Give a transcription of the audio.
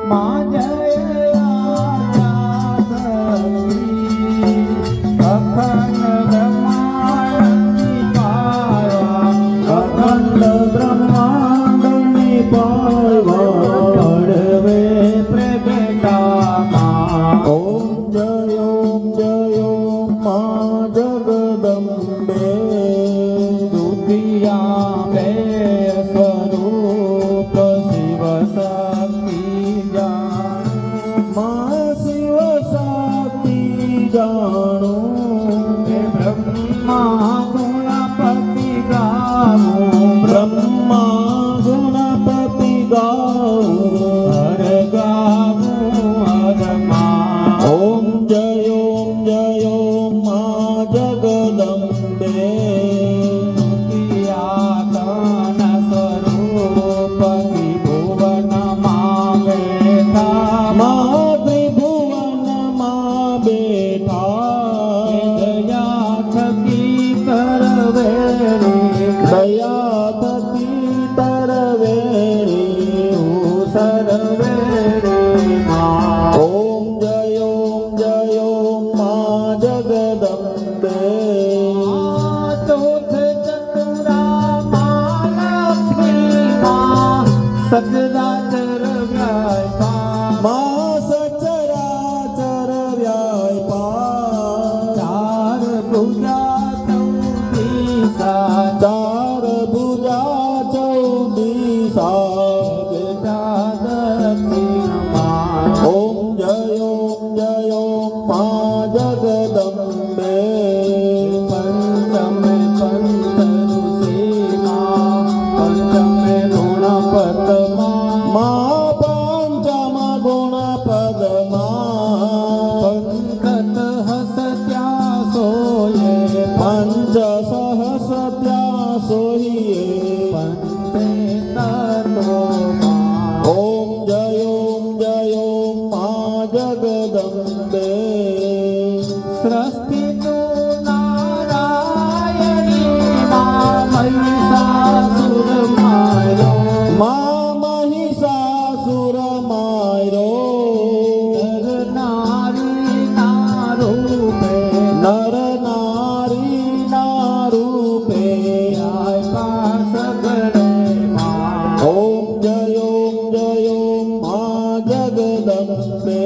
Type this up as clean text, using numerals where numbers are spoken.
માં જય અખંડ બ્રહ્માંડની પાળવા અખંડ બ્રહ્માંડની પાળવા અડવે પ્રગટામાં ઓમ જય માં જગદંબે દુધિયા બે સ્વરૂપ શિવ શક્તિ જાણું માં શિવ શક્તિ જાણું બ્રહ્મા ગુણપતિ ગાવું બ્રહ્મા ગુણપતિ ગાઉં હર ગાવું હરમાં ઓમ જય માં જગદંબે યાતન સ્વરૂપ ત્રિભુવનમાં બેઠા મા ત્રિભુવનમાં બેઠા દયા થકી કરવે દયા થકી તરવેરી સર્વે માં ઓમ જય માં જગદંબે ચોથ ચતુરામાં લક્ષ્મીમાં સચરાચર વ્યાપા માં સચરાચર વ્યાપા ચાર ભુજા ચૌદીસા ચાર ભુજા ચૌદીસા બેટા દક્ષિણમાં ઓમ જય માં જગદંબે પંચમે પંચ ઋષિમાં પંચમે ગુણપતમાં મા પંચમ ગુણ પદમાં પંકત હસત્યા સોયે પંચ સહસ ત્યાં સોહીએ પંચે તત્વમાં ઓમ જય માં જગદંબે સૃષ્ટિનું નારાયણીમાં મહિષાસુર માર્યો મા મહિષાસુર માર્યો નર નારીના રૂપે નર નારીના રૂપે આપ્યા સગળેમાં ઓમ જય માં જગદંબે